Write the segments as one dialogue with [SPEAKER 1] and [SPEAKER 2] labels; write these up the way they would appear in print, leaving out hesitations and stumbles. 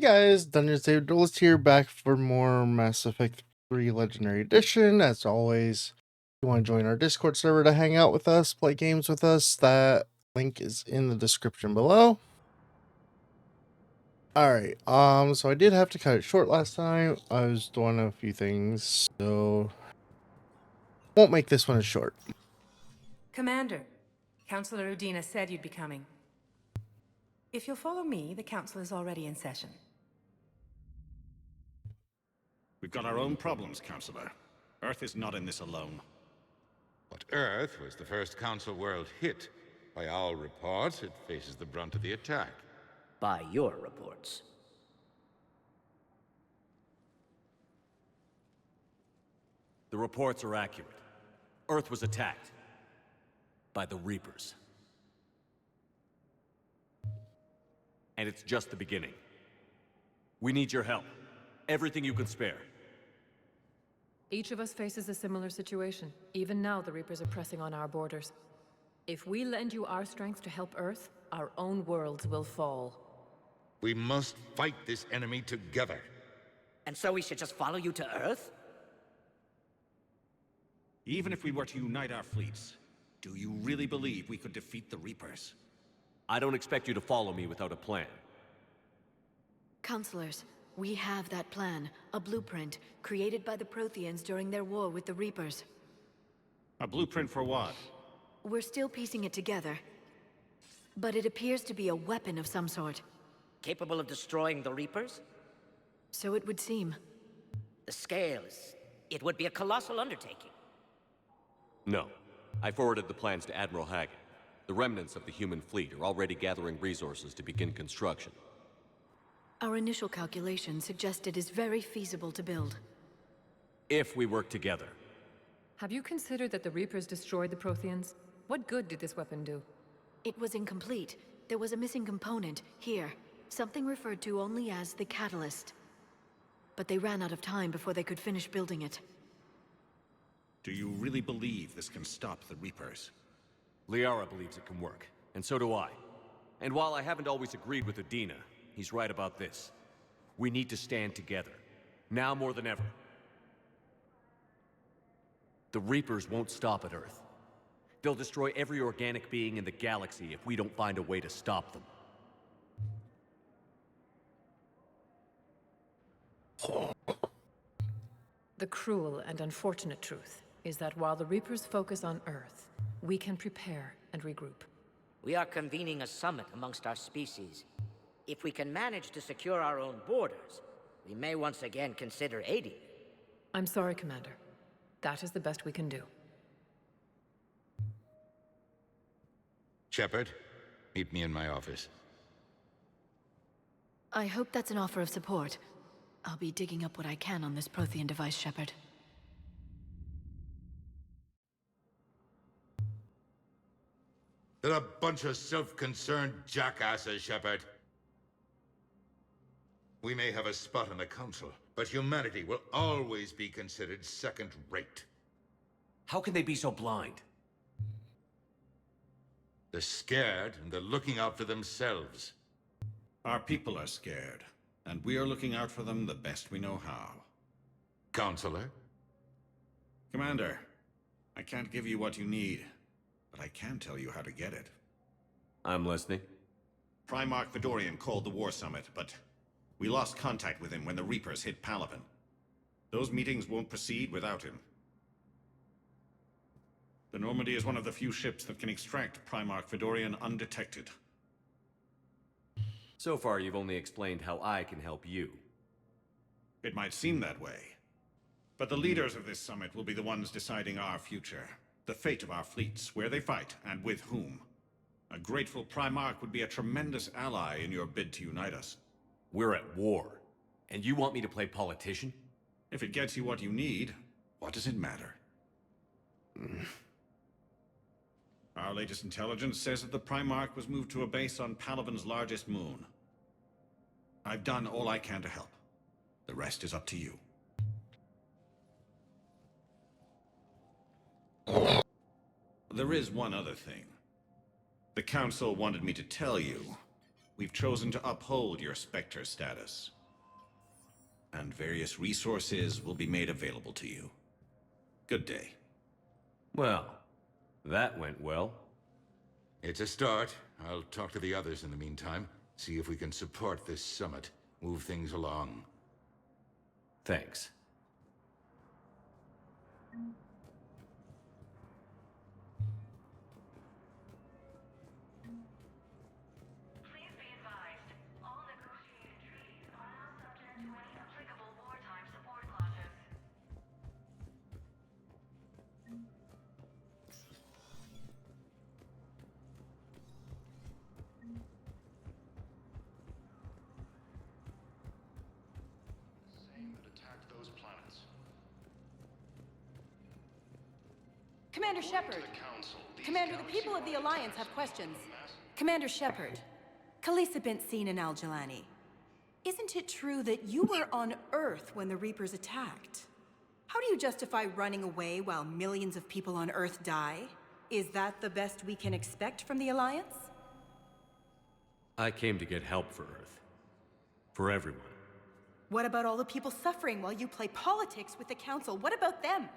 [SPEAKER 1] guys, Dungeon Saver Duelist here, back for more Mass Effect 3 Legendary Edition. As always, if you want to join our Discord server to hang out with us, play games with us, that link is in the description below. Alright, so I did have to cut it short last time. I was doing a few things, so won't make this one as short.
[SPEAKER 2] Commander, Councillor Udina said you'd be coming. If you'll follow me, the council is already in session.
[SPEAKER 3] We've got our own problems, Councillor. Earth is not in this alone.
[SPEAKER 4] But Earth was the first Council world hit. By all reports, it faces the brunt of the attack.
[SPEAKER 5] By your reports.
[SPEAKER 6] The reports are accurate. Earth was attacked. By the Reapers. And it's just the beginning. We need your help. Everything you can spare.
[SPEAKER 7] Each of us faces a similar situation. Even now, the Reapers are pressing on our borders. If we lend you our strength to help Earth, our own worlds will fall.
[SPEAKER 4] We must fight this enemy together.
[SPEAKER 5] And so we should just follow you to Earth?
[SPEAKER 3] Even if we were to unite our fleets, do you really believe we could defeat the Reapers?
[SPEAKER 6] I don't expect you to follow me without a plan.
[SPEAKER 8] Counselors, we have that plan, a blueprint, created by the Protheans during their war with the Reapers.
[SPEAKER 3] A blueprint for what?
[SPEAKER 8] We're still piecing it together. But it appears to be a weapon of some sort.
[SPEAKER 5] Capable of destroying the Reapers?
[SPEAKER 8] So it would seem.
[SPEAKER 5] The scales. It would be a colossal undertaking.
[SPEAKER 6] No. I forwarded the plans to Admiral Hagen. The remnants of the human fleet are already gathering resources to begin construction.
[SPEAKER 8] Our initial calculations suggest it is very feasible to build.
[SPEAKER 6] If we work together.
[SPEAKER 7] Have you considered that the Reapers destroyed the Protheans? What good did this weapon do?
[SPEAKER 8] It was incomplete. There was a missing component, here. Something referred to only as the catalyst. But they ran out of time before they could finish building it.
[SPEAKER 3] Do you really believe this can stop the Reapers?
[SPEAKER 6] Liara believes it can work, and so do I. And while I haven't always agreed with Udina, he's right about this. We need to stand together. Now more than ever. The Reapers won't stop at Earth. They'll destroy every organic being in the galaxy if we don't find a way to stop them.
[SPEAKER 7] The cruel and unfortunate truth is that while the Reapers focus on Earth, we can prepare and regroup.
[SPEAKER 5] We are convening a summit amongst our species. If we can manage to secure our own borders, we may once again consider aiding.
[SPEAKER 7] I'm sorry, Commander. That is the best we can do.
[SPEAKER 4] Shepard, meet me in my office.
[SPEAKER 8] I hope that's an offer of support. I'll be digging up what I can on this Prothean device, Shepard.
[SPEAKER 4] They're a bunch of self-concerned jackasses, Shepard. We may have a spot in the Council, but humanity will always be considered second-rate.
[SPEAKER 6] How can they be so blind?
[SPEAKER 4] They're scared, and they're looking out for themselves.
[SPEAKER 3] Our people are scared, and we are looking out for them the best we know how.
[SPEAKER 4] Counselor?
[SPEAKER 3] Commander, I can't give you what you need, but I can tell you how to get it.
[SPEAKER 6] I'm listening.
[SPEAKER 3] Primarch Fedorian called the War Summit, but we lost contact with him when the Reapers hit Paragon. Those meetings won't proceed without him. The Normandy is one of the few ships that can extract Primarch Fedorian undetected.
[SPEAKER 6] So far, you've only explained how I can help you.
[SPEAKER 3] It might seem that way, but the leaders of this summit will be the ones deciding our future. The fate of our fleets, where they fight, and with whom. A grateful Primarch would be a tremendous ally in your bid to unite us.
[SPEAKER 6] We're at war, and you want me to play politician?
[SPEAKER 3] If it gets you what you need, what does it matter? Our latest intelligence says that the Primarch was moved to a base on Palaven's largest moon. I've done all I can to help. The rest is up to you. There is one other thing. The Council wanted me to tell you we've chosen to uphold your Spectre status. And various resources will be made available to you. Good day.
[SPEAKER 6] Well, that went well.
[SPEAKER 4] It's a start. I'll talk to the others in the meantime. See if we can support this summit. Move things along.
[SPEAKER 6] Thanks.
[SPEAKER 9] Please be advised, all negotiated treaties are now subject to any applicable wartime support clauses.
[SPEAKER 10] Same that attacked those planets.
[SPEAKER 2] Commander Shepard! Commander, the people of the Alliance have questions. Commander Shepard, Khalisah bint Sin and Al-Jalani. Isn't it true that you were on Earth when the Reapers attacked? How do you justify running away while millions of people on Earth die? Is that the best we can expect from the Alliance?
[SPEAKER 6] I came to get help for Earth. For everyone.
[SPEAKER 2] What about all the people suffering while you play politics with the Council? What about them?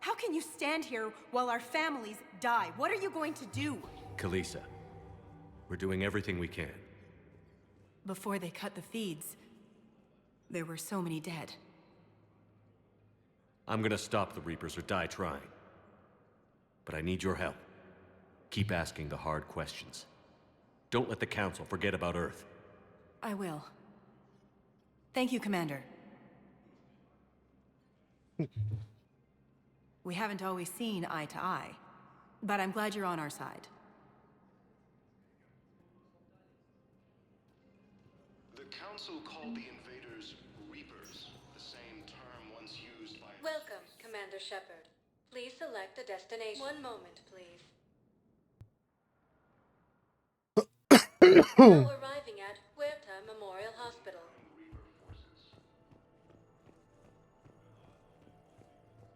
[SPEAKER 2] How can you stand here while our families die? What are you going to do?
[SPEAKER 6] Khalisah, we're doing everything we can.
[SPEAKER 2] Before they cut the feeds, there were so many dead.
[SPEAKER 6] I'm gonna stop the Reapers or die trying. But I need your help. Keep asking the hard questions. Don't let the Council forget about Earth.
[SPEAKER 2] I will. Thank you, Commander. We haven't always seen eye to eye, but I'm glad you're on our side.
[SPEAKER 10] The Council called the invaders Reapers, the same term once used by...
[SPEAKER 11] Welcome, Commander Shepard. Please select a destination. One moment, please. Now arriving at Huerta Memorial Hospital.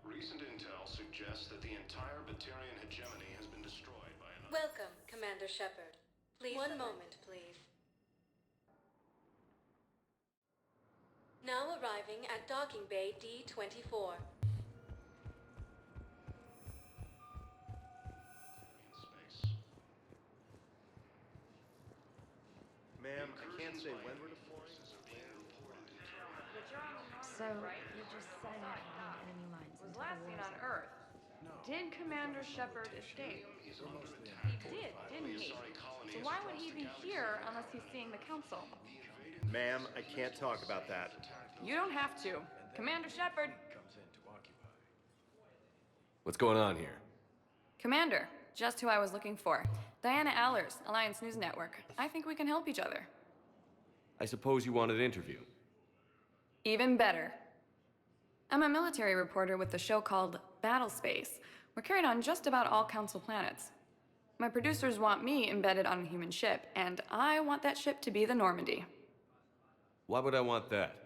[SPEAKER 10] Recent intel suggests that the entire Batarian hegemony has been destroyed by another...
[SPEAKER 11] Welcome, Commander Shepard. Please. One moment, please. Now arriving at Docking Bay D-24.
[SPEAKER 10] in space.
[SPEAKER 12] Ma'am, I can't say when we're deploying.
[SPEAKER 13] So, you just said behind enemy lines was last seen on Earth. No. Did Commander Shepard escape? He did, didn't he? So why would he be here unless he's seeing the Council?
[SPEAKER 12] Ma'am, I can't talk about that.
[SPEAKER 13] You don't have to. Commander Shepard.
[SPEAKER 6] What's going on here?
[SPEAKER 13] Commander, just who I was looking for. Diana Allers, Alliance News Network. I think we can help each other.
[SPEAKER 6] I suppose you wanted an interview.
[SPEAKER 13] Even better. I'm a military reporter with the show called Battle Space. We're carried on just about all Council planets. My producers want me embedded on a human ship, and I want that ship to be the Normandy.
[SPEAKER 6] Why would I want that?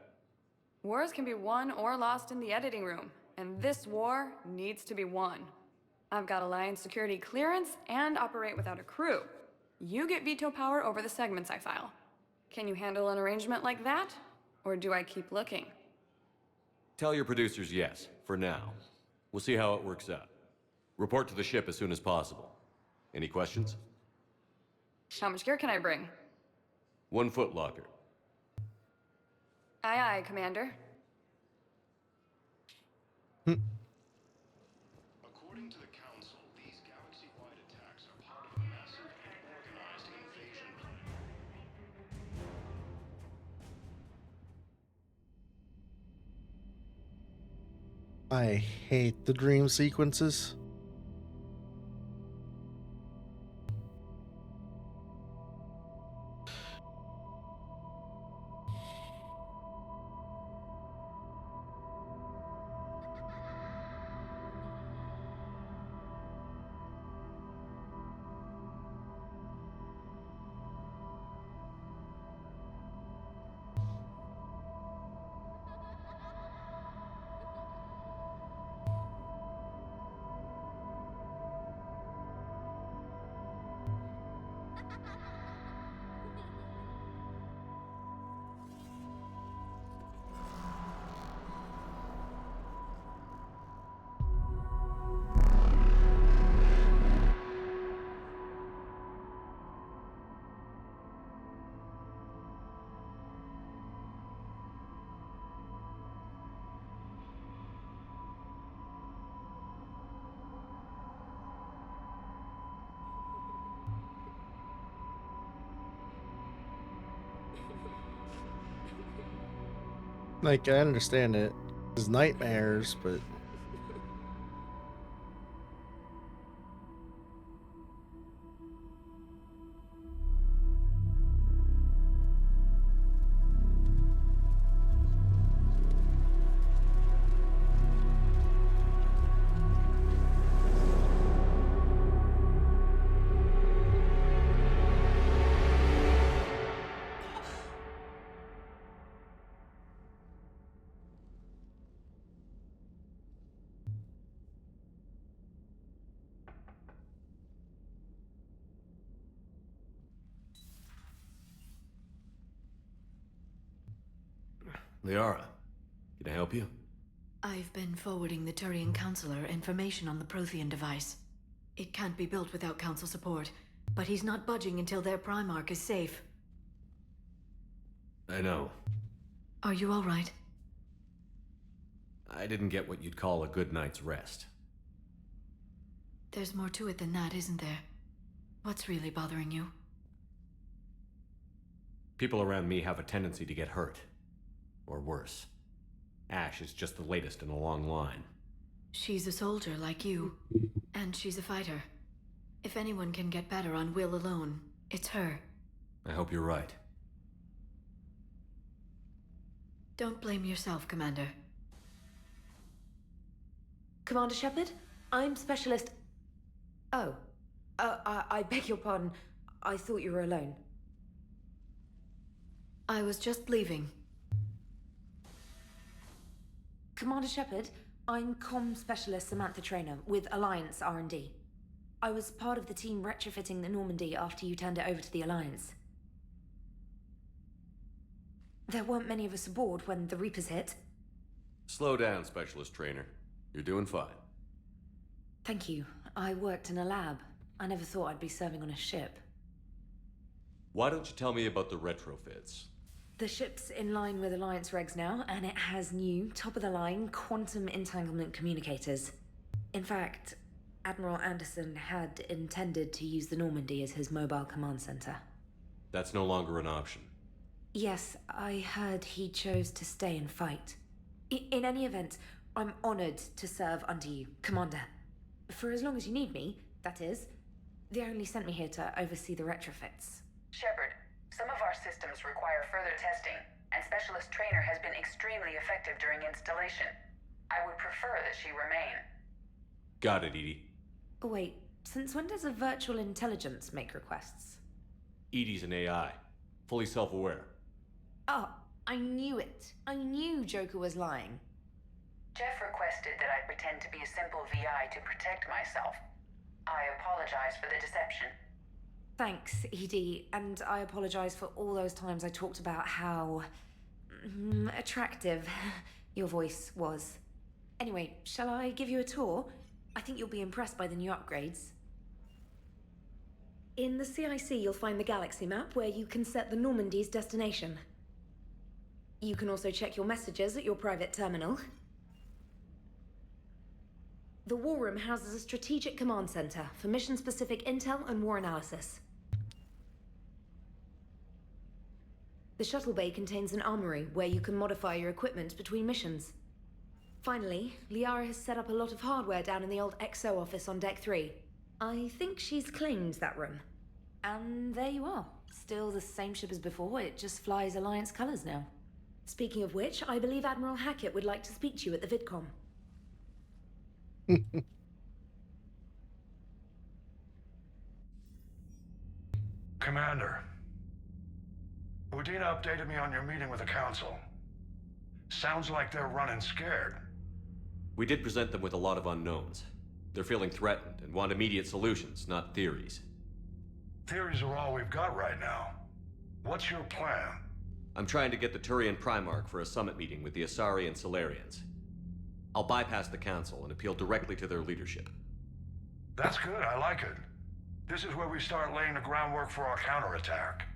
[SPEAKER 13] Wars can be won or lost in the editing room, and this war needs to be won. I've got Alliance security clearance and operate without a crew. You get veto power over the segments I file. Can you handle an arrangement like that? Or do I keep looking?
[SPEAKER 6] Tell your producers yes, for now. We'll see how it works out. Report to the ship as soon as possible. Any questions?
[SPEAKER 13] How much gear can I bring?
[SPEAKER 6] 1 foot locker.
[SPEAKER 13] Aye, aye, Commander.
[SPEAKER 10] According to the Council, these galaxy-wide attacks are part of a massive and organized invasion plan.
[SPEAKER 1] I hate the dream sequences. Like, I understand it. It's nightmares, but
[SPEAKER 6] Liara, can I help you?
[SPEAKER 8] I've been forwarding the Turian Counselor information on the Prothean device. It can't be built without Council support, but he's not budging until their Primarch is safe.
[SPEAKER 6] I know.
[SPEAKER 8] Are you all right?
[SPEAKER 6] I didn't get what you'd call a good night's rest.
[SPEAKER 8] There's more to it than that, isn't there? What's really bothering you?
[SPEAKER 6] People around me have a tendency to get hurt. Or worse. Ash is just the latest in a long line.
[SPEAKER 8] She's a soldier like you, and she's a fighter. If anyone can get better on will alone, it's her.
[SPEAKER 6] I hope you're right.
[SPEAKER 8] Don't blame yourself, Commander.
[SPEAKER 14] Commander Shepard, I'm Specialist... Oh. I beg your pardon. I thought you were alone.
[SPEAKER 8] I was just leaving.
[SPEAKER 14] Commander Shepard, I'm Comm Specialist Samantha Traynor with Alliance R&D. I was part of the team retrofitting the Normandy after you turned it over to the Alliance. There weren't many of us aboard when the Reapers hit.
[SPEAKER 6] Slow down, Specialist Trainer. You're doing fine.
[SPEAKER 14] Thank you. I worked in a lab. I never thought I'd be serving on a ship.
[SPEAKER 6] Why don't you tell me about the retrofits?
[SPEAKER 14] The ship's in line with Alliance regs now, and it has new, top-of-the-line quantum entanglement communicators. In fact, Admiral Anderson had intended to use the Normandy as his mobile command center.
[SPEAKER 6] That's no longer an option.
[SPEAKER 14] Yes, I heard he chose to stay and fight. In any event, I'm honored to serve under you, Commander. For as long as you need me, that is. They only sent me here to oversee the retrofits.
[SPEAKER 15] Shepard, some of our systems require further testing, and Specialist Trainer has been extremely effective during installation. I would prefer that she remain.
[SPEAKER 6] Got it, Edie.
[SPEAKER 14] Oh, wait, since when does a virtual intelligence make requests?
[SPEAKER 6] Edie's an AI, fully self-aware.
[SPEAKER 14] Oh, I knew it. I knew Joker was lying.
[SPEAKER 15] Jeff requested that I pretend to be a simple VI to protect myself. I apologize for the deception.
[SPEAKER 14] Thanks, Edie, and I apologize for all those times I talked about how... attractive your voice was. Anyway, shall I give you a tour? I think you'll be impressed by the new upgrades. In the CIC, you'll find the galaxy map where you can set the Normandy's destination. You can also check your messages at your private terminal. The War Room houses a strategic command center for mission-specific intel and war analysis. The shuttle bay contains an armory where you can modify your equipment between missions. Finally, Liara has set up a lot of hardware down in the old XO office on Deck 3. I think she's claimed that room. And there you are. Still the same ship as before, it just flies Alliance colors now. Speaking of which, I believe Admiral Hackett would like to speak to you at the VidCom.
[SPEAKER 16] Commander, Udina updated me on your meeting with the Council. Sounds like they're running scared.
[SPEAKER 6] We did present them with a lot of unknowns. They're feeling threatened and want immediate solutions, not theories.
[SPEAKER 16] Theories are all we've got right now. What's your plan?
[SPEAKER 6] I'm trying to get the Turian Primarch for a summit meeting with the Asari and Solarians. I'll bypass the Council and appeal directly to their leadership.
[SPEAKER 16] That's good, I like it. This is where we start laying the groundwork for our counterattack.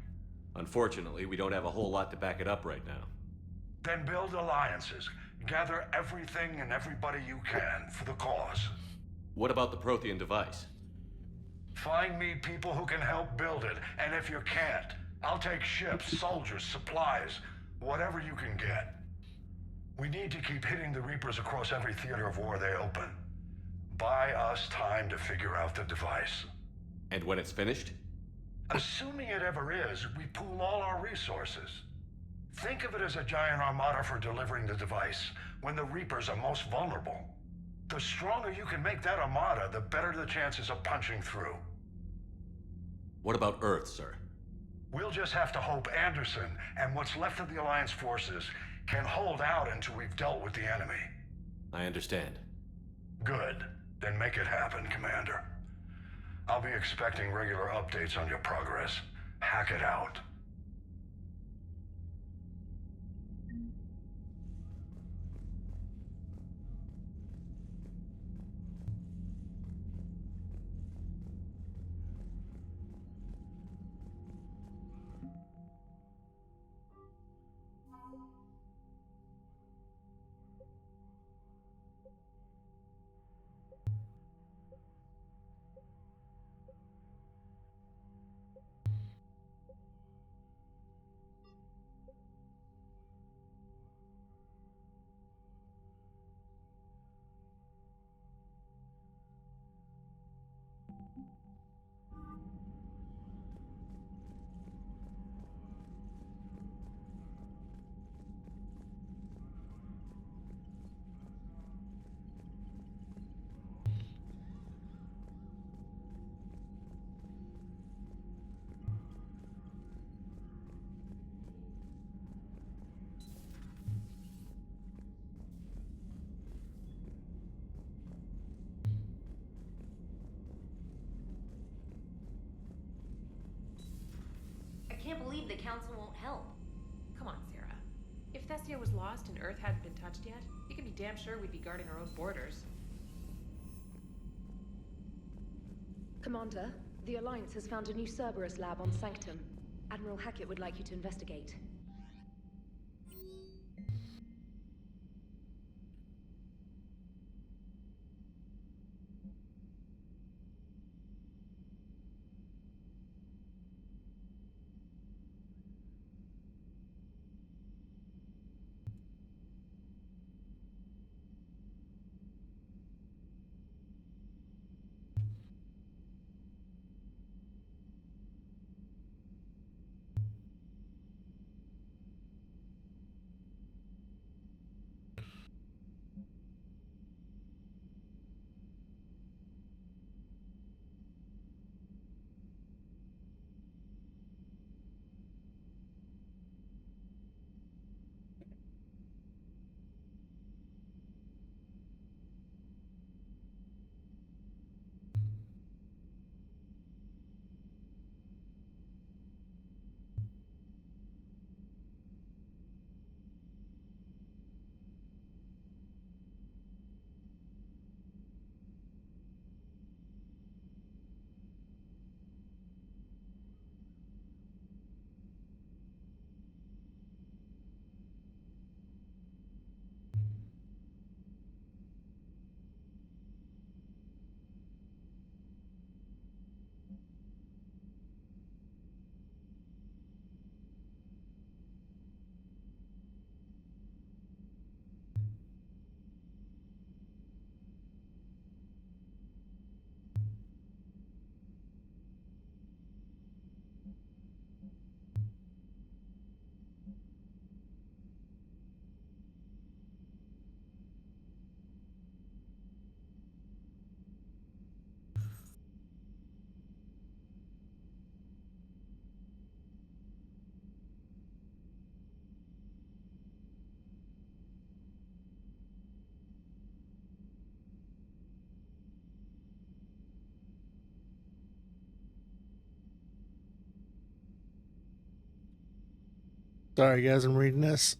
[SPEAKER 6] Unfortunately, we don't have a whole lot to back it up right now.
[SPEAKER 16] Then build alliances. Gather everything and everybody you can for the cause.
[SPEAKER 6] What about the Prothean device?
[SPEAKER 16] Find me people who can help build it, and if you can't, I'll take ships, soldiers, supplies, whatever you can get. We need to keep hitting the Reapers across every theater of war they open. Buy us time to figure out the device.
[SPEAKER 6] And when it's finished?
[SPEAKER 16] Assuming it ever is, we pool all our resources. Think of it as a giant armada for delivering the device, when the Reapers are most vulnerable. The stronger you can make that armada, the better the chances of punching through.
[SPEAKER 6] What about Earth, sir?
[SPEAKER 16] We'll just have to hope Anderson and what's left of the Alliance forces can hold out until we've dealt with the enemy.
[SPEAKER 6] I understand.
[SPEAKER 16] Good. Then make it happen, Commander. I'll be expecting regular updates on your progress. Hack it out.
[SPEAKER 14] I can't believe the Council won't help.
[SPEAKER 7] Come on, Sarah. If Thessia was lost and Earth hadn't been touched yet, you can be damn sure we'd be guarding our own borders.
[SPEAKER 14] Commander, the Alliance has found a new Cerberus lab on Sanctum. Admiral Hackett would like you to investigate.
[SPEAKER 1] Sorry, guys, I'm reading this.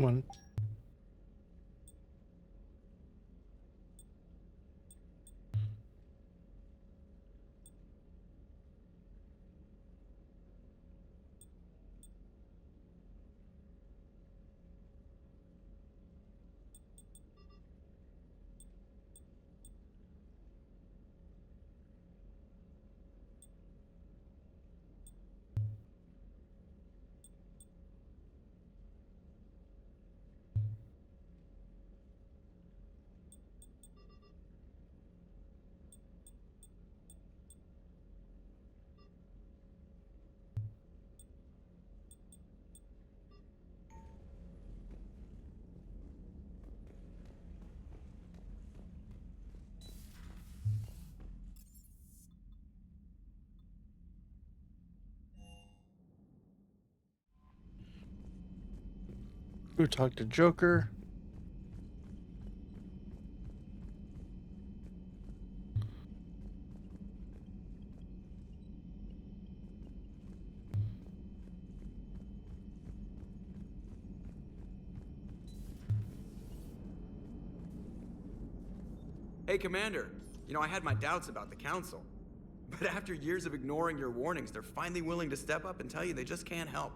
[SPEAKER 1] Come on. Go talk to Joker.
[SPEAKER 17] Hey, Commander. You know, I had my doubts about the Council. But after years of ignoring your warnings, they're finally willing to step up and tell you they just can't help.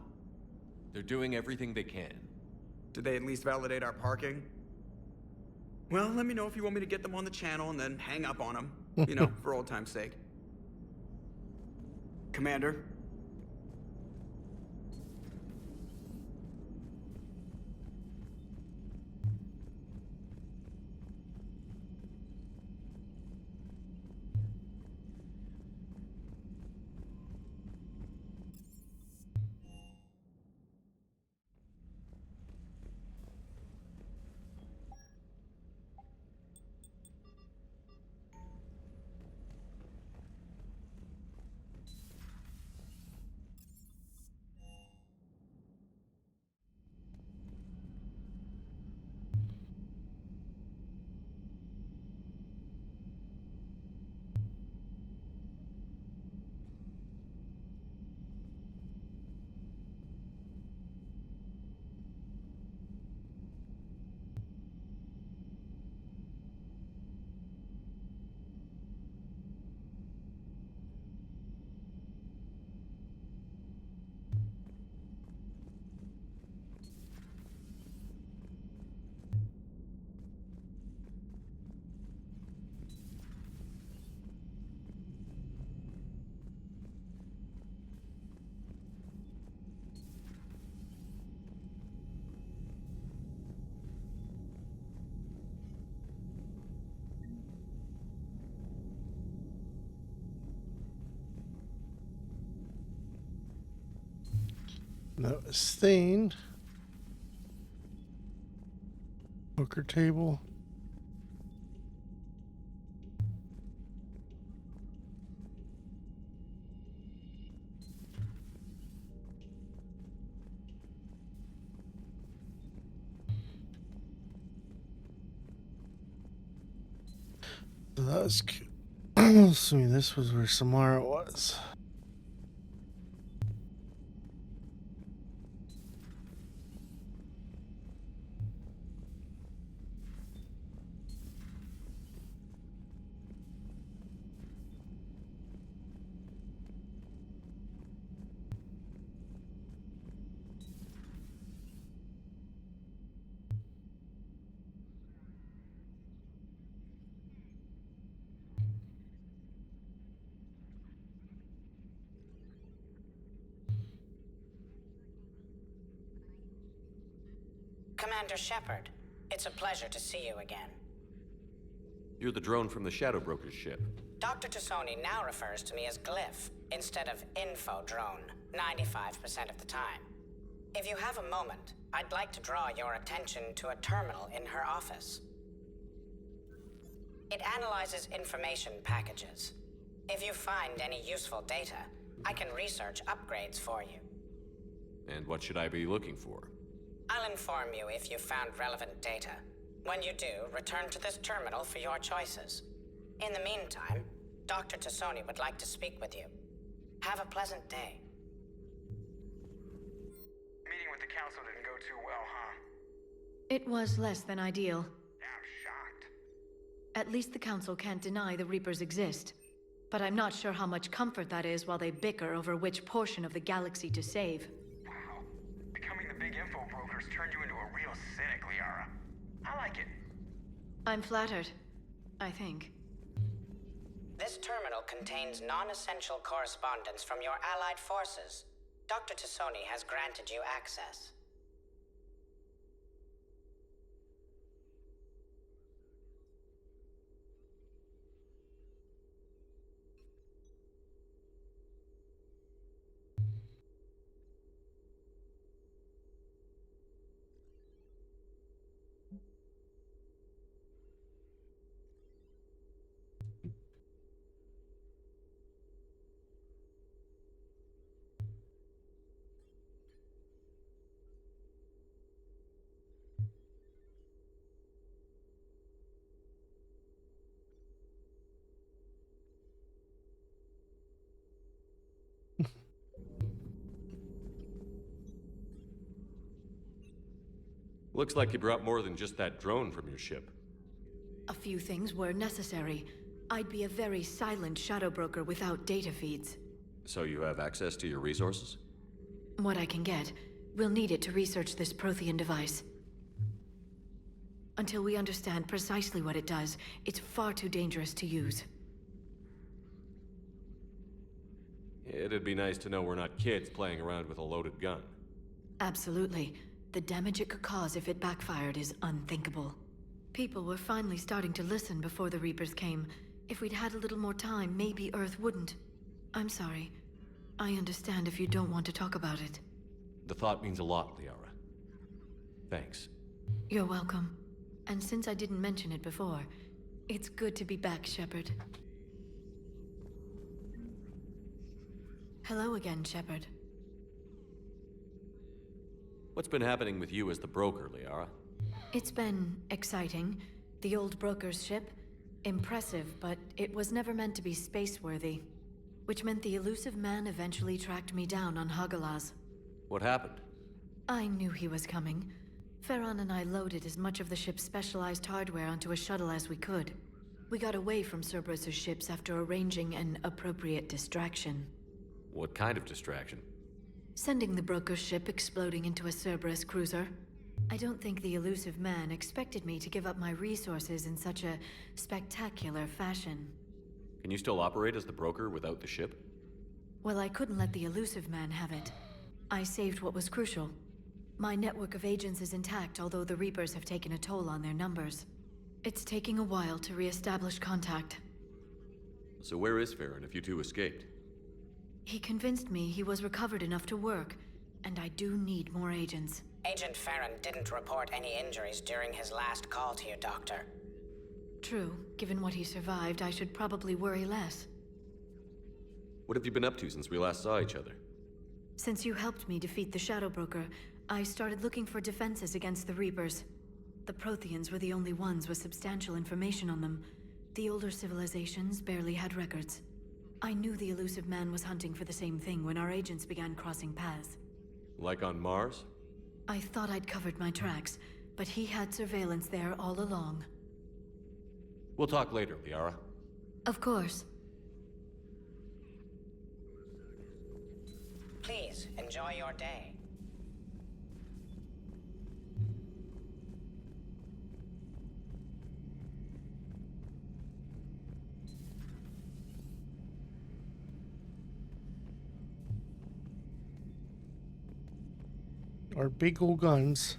[SPEAKER 6] They're doing everything they can.
[SPEAKER 17] Did they at least validate our parking? Well, let me know if you want me to get them on the channel and then hang up on them. You know, for old time's sake. Commander?
[SPEAKER 1] That was stained. Poker table. So that was cute. Assuming this was where Samara was.
[SPEAKER 5] Commander Shepard, it's a pleasure to see you again.
[SPEAKER 6] You're the drone from the Shadow Broker's ship.
[SPEAKER 5] Dr. Tassoni now refers to me as Glyph instead of Info Drone, 95% of the time. If you have a moment, I'd like to draw your attention to a terminal in her office. It analyzes information packages. If you find any useful data, I can research upgrades for you.
[SPEAKER 6] And what should I be looking for?
[SPEAKER 5] I'll inform you if you've found relevant data. When you do, return to this terminal for your choices. In the meantime, Dr. Tassoni would like to speak with you. Have a pleasant day.
[SPEAKER 17] Meeting with the Council didn't go too well, huh?
[SPEAKER 8] It was less than ideal.
[SPEAKER 18] I'm shocked.
[SPEAKER 8] At least the Council can't deny the Reapers exist. But I'm not sure how much comfort that is while they bicker over which portion of the galaxy to save.
[SPEAKER 18] Wow. Becoming the big info broker's turned you into a real cynic, Liara. I like it.
[SPEAKER 8] I'm flattered. I think.
[SPEAKER 5] This terminal contains non-essential correspondence from your allied forces. Dr. Tassoni has granted you access.
[SPEAKER 6] Looks like you brought more than just that drone from your ship.
[SPEAKER 8] A few things were necessary. I'd be a very silent shadow broker without data feeds.
[SPEAKER 6] So you have access to your resources?
[SPEAKER 8] What I can get. We'll need it to research this Prothean device. Until we understand precisely what it does, it's far too dangerous to use.
[SPEAKER 6] It'd be nice to know we're not kids playing around with a loaded gun.
[SPEAKER 8] Absolutely. The damage it could cause if it backfired is unthinkable. People were finally starting to listen before the Reapers came. If we'd had a little more time, maybe Earth wouldn't. I'm sorry. I understand if you don't want to talk about it.
[SPEAKER 6] The thought means a lot, Liara. Thanks.
[SPEAKER 8] You're welcome. And since I didn't mention it before, it's good to be back, Shepard. Hello again, Shepard.
[SPEAKER 6] What's been happening with you as the broker, Liara?
[SPEAKER 8] It's been exciting. The old broker's ship? Impressive, but it was never meant to be space-worthy. Which meant the elusive man eventually tracked me down on Hagalaz.
[SPEAKER 6] What happened?
[SPEAKER 8] I knew he was coming. Farron and I loaded as much of the ship's specialized hardware onto a shuttle as we could. We got away from Cerberus' ships after arranging an appropriate distraction.
[SPEAKER 6] What kind of distraction?
[SPEAKER 8] Sending the broker's ship exploding into a Cerberus cruiser. I don't think the elusive man expected me to give up my resources in such a spectacular fashion.
[SPEAKER 6] Can you still operate as the broker without the ship?
[SPEAKER 8] Well, I couldn't let the elusive man have it. I saved what was crucial. My network of agents is intact, although the Reapers have taken a toll on their numbers. It's taking a while to re-establish contact.
[SPEAKER 6] So where is Farron if you two escaped?
[SPEAKER 8] He convinced me he was recovered enough to work, and I do need more agents.
[SPEAKER 5] Agent Farron didn't report any injuries during his last call to you, Doctor.
[SPEAKER 8] True. Given what he survived, I should probably worry less.
[SPEAKER 6] What have you been up to since we last saw each other?
[SPEAKER 8] Since you helped me defeat the Shadow Broker, I started looking for defenses against the Reapers. The Protheans were the only ones with substantial information on them. The older civilizations barely had records. I knew the elusive man was hunting for the same thing when our agents began crossing paths.
[SPEAKER 6] Like on Mars?
[SPEAKER 8] I thought I'd covered my tracks, but he had surveillance there all along.
[SPEAKER 6] We'll talk later, Liara.
[SPEAKER 8] Of course.
[SPEAKER 5] Please, enjoy your day.
[SPEAKER 1] Our big old guns.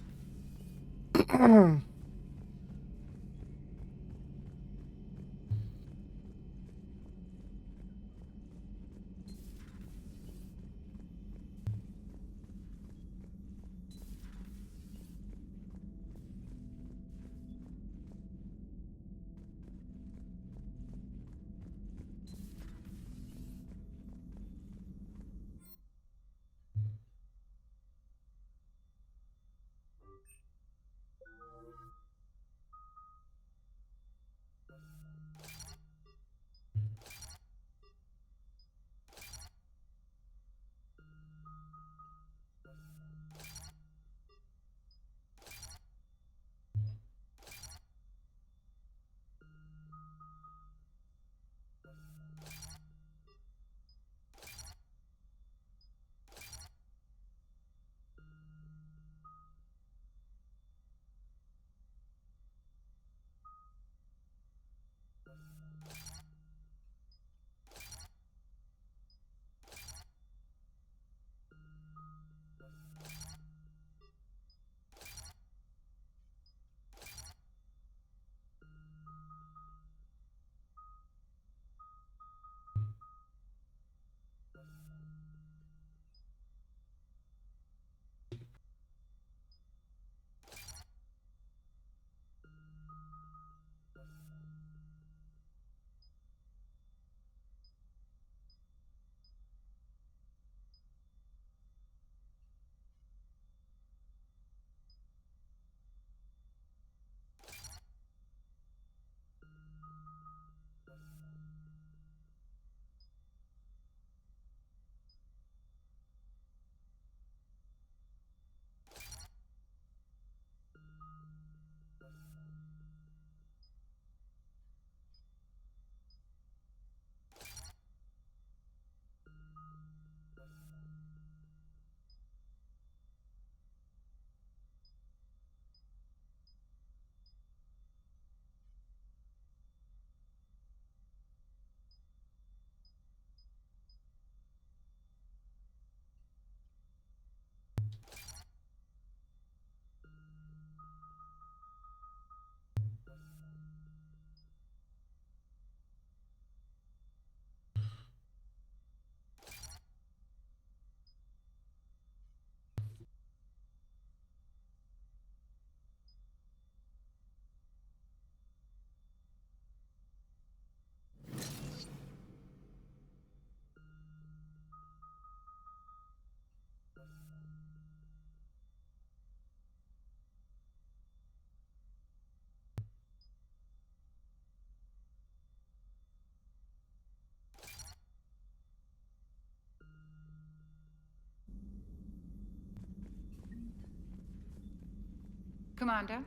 [SPEAKER 19] Commander?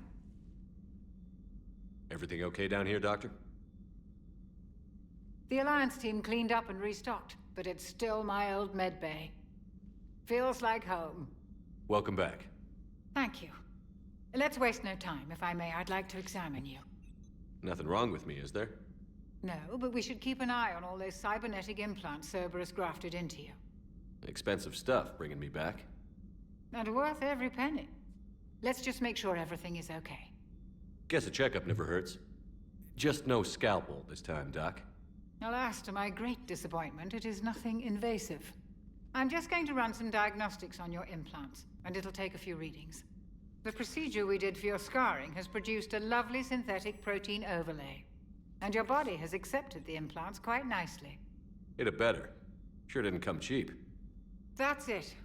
[SPEAKER 6] Everything okay down here, Doctor?
[SPEAKER 19] The Alliance team cleaned up and restocked, but it's still my old med bay. Feels like home.
[SPEAKER 6] Welcome back.
[SPEAKER 19] Thank you. Let's waste no time. If I may, I'd like to examine you.
[SPEAKER 6] Nothing wrong with me, is there?
[SPEAKER 19] No, but we should keep an eye on all those cybernetic implants Cerberus grafted into you.
[SPEAKER 6] Expensive stuff bringing me back.
[SPEAKER 19] And worth every penny. Let's just make sure everything is okay.
[SPEAKER 6] Guess a checkup never hurts. Just no scalpel this time, Doc.
[SPEAKER 19] Alas, to my great disappointment, it is nothing invasive. I'm just going to run some diagnostics on your implants, and it'll take a few readings. The procedure we did for your scarring has produced a lovely synthetic protein overlay. And your body has accepted the implants quite nicely.
[SPEAKER 6] It had better. Sure didn't come cheap.
[SPEAKER 19] That's it.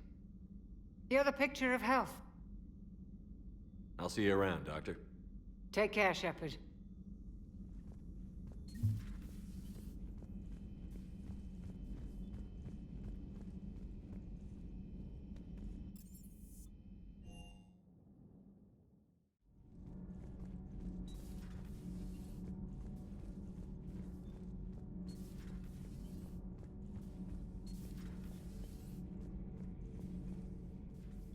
[SPEAKER 19] You're the picture of health.
[SPEAKER 6] I'll see you around, Doctor.
[SPEAKER 19] Take care, Shepard.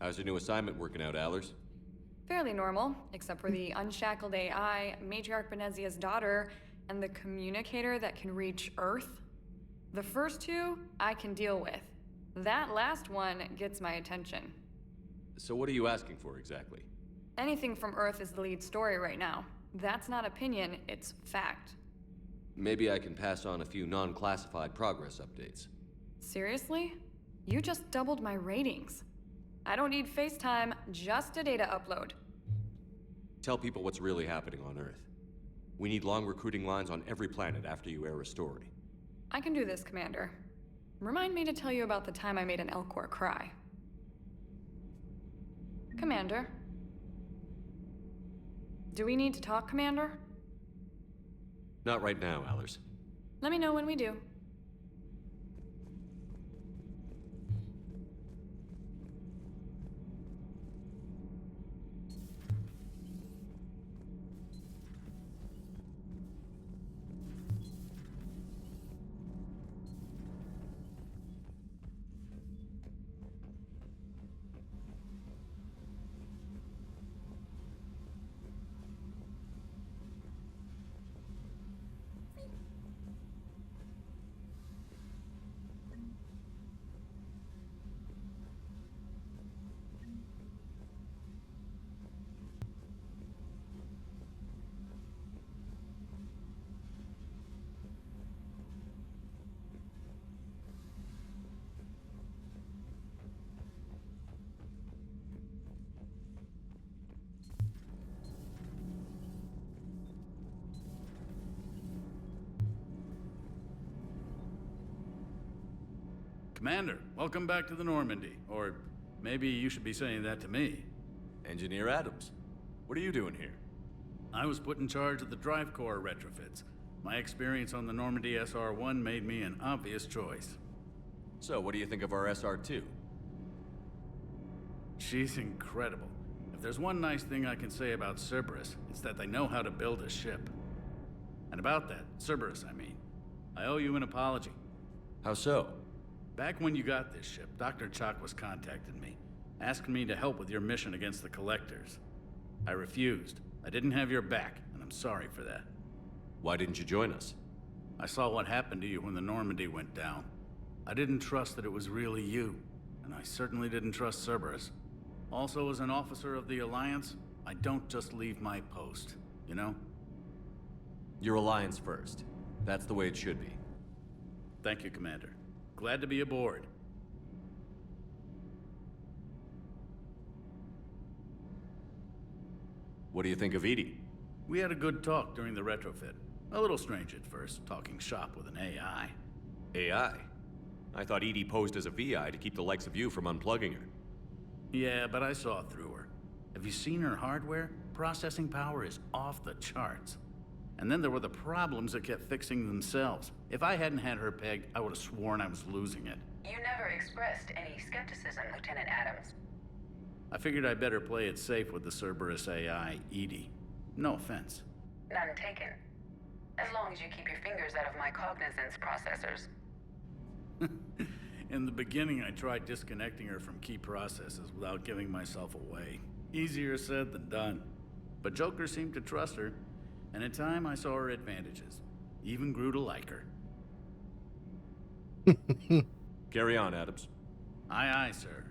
[SPEAKER 6] How's your new assignment working out, Allers?
[SPEAKER 13] Fairly normal, except for the unshackled AI, Matriarch Benezia's daughter, and the communicator that can reach Earth. The first two, I can deal with. That last one gets my attention.
[SPEAKER 6] So what are you asking for exactly?
[SPEAKER 13] Anything from Earth is the lead story right now. That's not opinion, it's fact.
[SPEAKER 6] Maybe I can pass on a few non-classified progress updates.
[SPEAKER 13] Seriously? You just doubled my ratings. I don't need FaceTime, just a data upload.
[SPEAKER 6] Tell people what's really happening on Earth. We need long recruiting lines on every planet after you air a story.
[SPEAKER 13] I can do this, Commander. Remind me to tell you about the time I made an Elcor cry. Commander? Do we need to talk, Commander?
[SPEAKER 6] Not right now, Allers.
[SPEAKER 13] Let me know when we do.
[SPEAKER 20] Commander, welcome back to the Normandy. Or maybe you should be saying that to me.
[SPEAKER 6] Engineer Adams, what are you doing here?
[SPEAKER 20] I was put in charge of the drive core retrofits. My experience on the Normandy SR-1 made me an obvious choice.
[SPEAKER 6] So, what do you think of our SR-2?
[SPEAKER 20] She's incredible. If there's one nice thing I can say about Cerberus, it's that they know how to build a ship. And about that, Cerberus, I mean, I owe you an apology.
[SPEAKER 6] How so?
[SPEAKER 20] Back when you got this ship, Dr. Chakwas contacted me, asking me to help with your mission against the Collectors. I refused. I didn't have your back, and I'm sorry for that.
[SPEAKER 6] Why didn't you join us?
[SPEAKER 20] I saw what happened to you when the Normandy went down. I didn't trust that it was really you, and I certainly didn't trust Cerberus. Also, as an officer of the Alliance, I don't just leave my post, you know?
[SPEAKER 6] Your Alliance first. That's the way it should be.
[SPEAKER 20] Thank you, Commander. Glad to be aboard.
[SPEAKER 6] What do you think of Edie?
[SPEAKER 20] We had a good talk during the retrofit. A little strange at first, talking shop with an AI.
[SPEAKER 6] AI? I thought Edie posed as a VI to keep the likes of you from unplugging her.
[SPEAKER 20] Yeah, but I saw through her. Have you seen her hardware? Processing power is off the charts. And then there were the problems that kept fixing themselves. If I hadn't had her pegged, I would have sworn I was losing it.
[SPEAKER 15] You never expressed any skepticism, Lieutenant Adams.
[SPEAKER 20] I figured I'd better play it safe with the Cerberus AI, Edie. No offense.
[SPEAKER 15] None taken. As long as you keep your fingers out of my cognizance processors.
[SPEAKER 20] In the beginning, I tried disconnecting her from key processes without giving myself away. Easier said than done. But Joker seemed to trust her, and in time I saw her advantages. Even grew to like her.
[SPEAKER 6] Carry on, Adams.
[SPEAKER 20] Aye, aye, sir.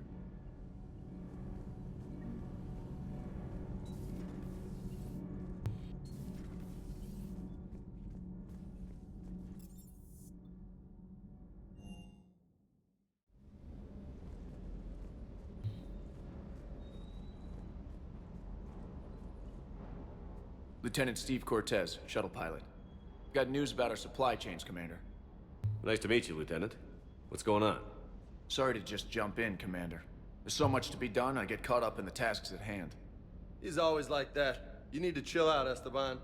[SPEAKER 21] Lieutenant Steve Cortez, shuttle pilot. Got news about our supply chains, Commander.
[SPEAKER 6] Nice to meet you, Lieutenant. What's going on?
[SPEAKER 21] Sorry to just jump in, Commander. There's so much to be done, I get caught up in the tasks at hand.
[SPEAKER 12] He's always like that. You need to chill out, Esteban.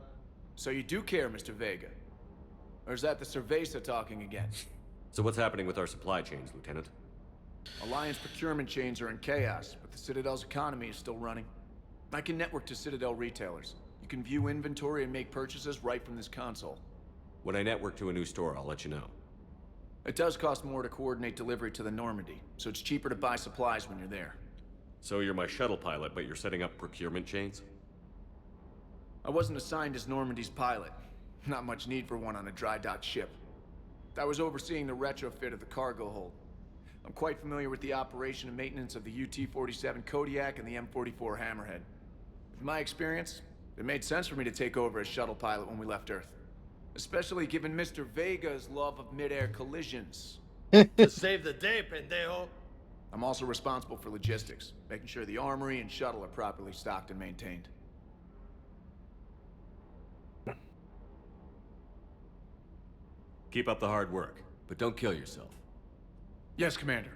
[SPEAKER 21] So you do care, Mr. Vega? Or is that the Cerveza talking again?
[SPEAKER 6] So what's happening with our supply chains, Lieutenant?
[SPEAKER 21] Alliance procurement chains are in chaos, but the Citadel's economy is still running. I can network to Citadel retailers. You can view inventory and make purchases right from this console.
[SPEAKER 6] When I network to a new store, I'll let you know.
[SPEAKER 21] It does cost more to coordinate delivery to the Normandy, so it's cheaper to buy supplies when you're there.
[SPEAKER 6] So you're my shuttle pilot, but you're setting up procurement chains?
[SPEAKER 21] I wasn't assigned as Normandy's pilot. Not much need for one on a dry dock ship. I was overseeing the retrofit of the cargo hold. I'm quite familiar with the operation and maintenance of the UT-47 Kodiak and the M44 Hammerhead. With my experience, it made sense for me to take over as shuttle pilot when we left Earth. Especially given Mr. Vega's love of mid-air collisions.
[SPEAKER 12] To save the day, pendejo.
[SPEAKER 21] I'm also responsible for logistics, making sure the armory and shuttle are properly stocked and maintained.
[SPEAKER 6] Keep up the hard work, but don't kill yourself.
[SPEAKER 21] Yes, Commander.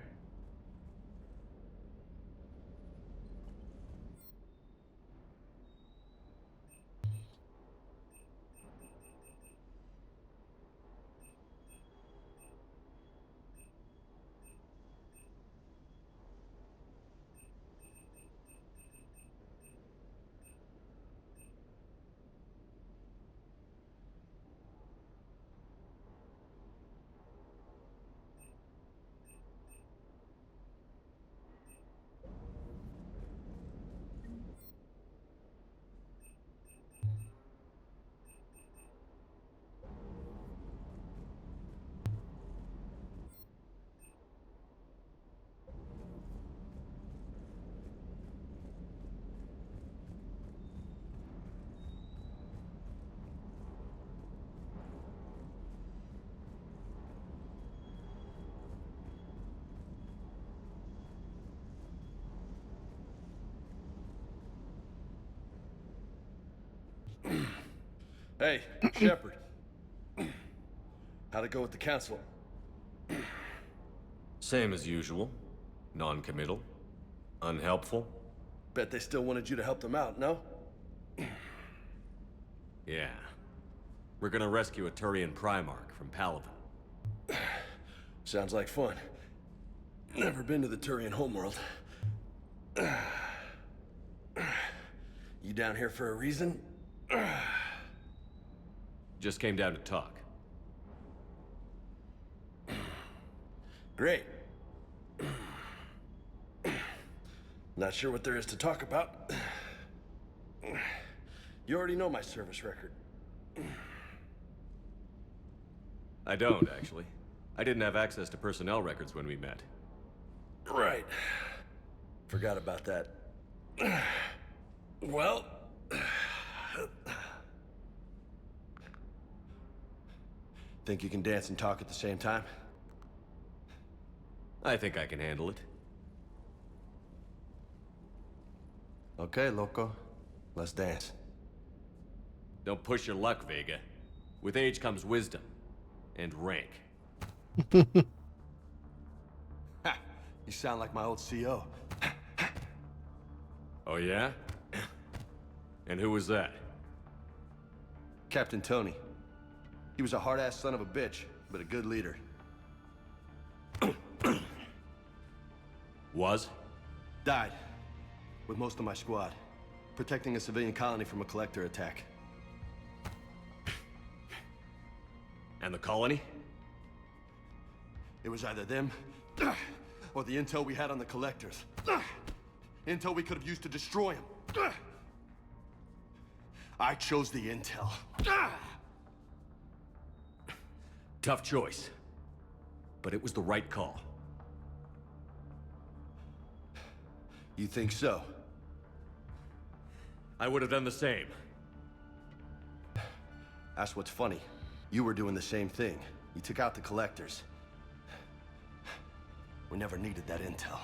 [SPEAKER 12] Hey, Shepard. How'd it go with the council?
[SPEAKER 6] Same as usual. Non-committal. Unhelpful.
[SPEAKER 12] Bet they still wanted you to help them out, no?
[SPEAKER 6] Yeah. We're gonna rescue a Turian Primarch from Paragon.
[SPEAKER 12] Sounds like fun. Never been to the Turian homeworld. You down here for a reason?
[SPEAKER 6] Just came down to talk.
[SPEAKER 12] Great. Not sure what there is to talk about. You already know my service record.
[SPEAKER 6] I don't, actually. I didn't have access to personnel records when we met.
[SPEAKER 12] Right. Forgot about that. Well... Think you can dance and talk at the same time?
[SPEAKER 6] I think I can handle it.
[SPEAKER 12] Okay, loco. Let's dance.
[SPEAKER 6] Don't push your luck, Vega. With age comes wisdom. And rank.
[SPEAKER 12] Ha! You sound like my old CO.
[SPEAKER 6] Oh yeah? And who was that?
[SPEAKER 12] Captain Tony. He was a hard-ass son of a bitch, but a good leader.
[SPEAKER 6] Was?
[SPEAKER 12] Died. with most of my squad, protecting a civilian colony from a collector attack.
[SPEAKER 6] And the colony?
[SPEAKER 12] It was either them, or the intel we had on the collectors. Intel we could have used to destroy them. I chose the intel.
[SPEAKER 6] Tough choice. But it was the right call.
[SPEAKER 12] You think so?
[SPEAKER 6] I would have done the same.
[SPEAKER 12] That's what's funny. You were doing the same thing. You took out the collectors. We never needed that intel.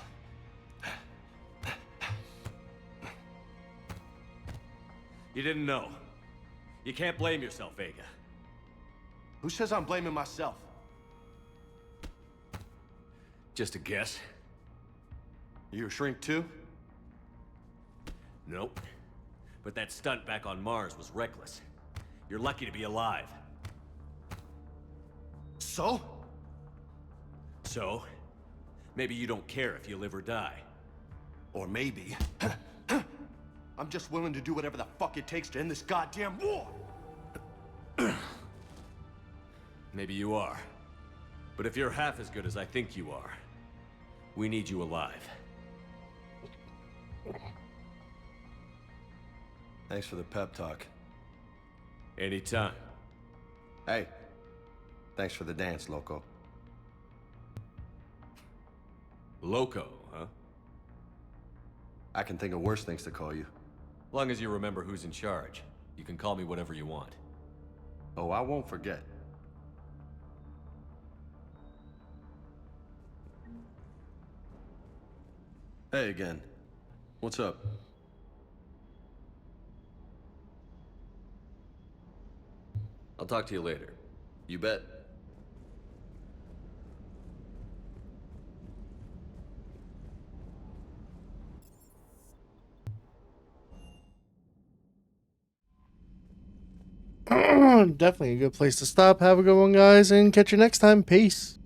[SPEAKER 6] You didn't know. You can't blame yourself, Vega.
[SPEAKER 12] Who says I'm blaming myself?
[SPEAKER 6] Just a guess.
[SPEAKER 12] You a shrink too?
[SPEAKER 6] Nope. But that stunt back on Mars was reckless. You're lucky to be alive.
[SPEAKER 12] So?
[SPEAKER 6] So? Maybe you don't care if you live or die.
[SPEAKER 12] Or maybe... I'm just willing to do whatever the fuck it takes to end this goddamn war!
[SPEAKER 6] Maybe you are. But if you're half as good as I think you are, we need you alive.
[SPEAKER 12] Thanks for the pep talk.
[SPEAKER 6] Anytime.
[SPEAKER 12] Hey, thanks for the dance, Loco.
[SPEAKER 6] Loco, huh?
[SPEAKER 12] I can think of worse things to call you.
[SPEAKER 6] Long as you remember who's in charge, you can call me whatever you want.
[SPEAKER 12] Oh, I won't forget. Hey again. What's up?
[SPEAKER 6] I'll talk to you later.
[SPEAKER 12] You bet.
[SPEAKER 1] Definitely a good place to stop. Have a good one, guys, and catch you next time. Peace.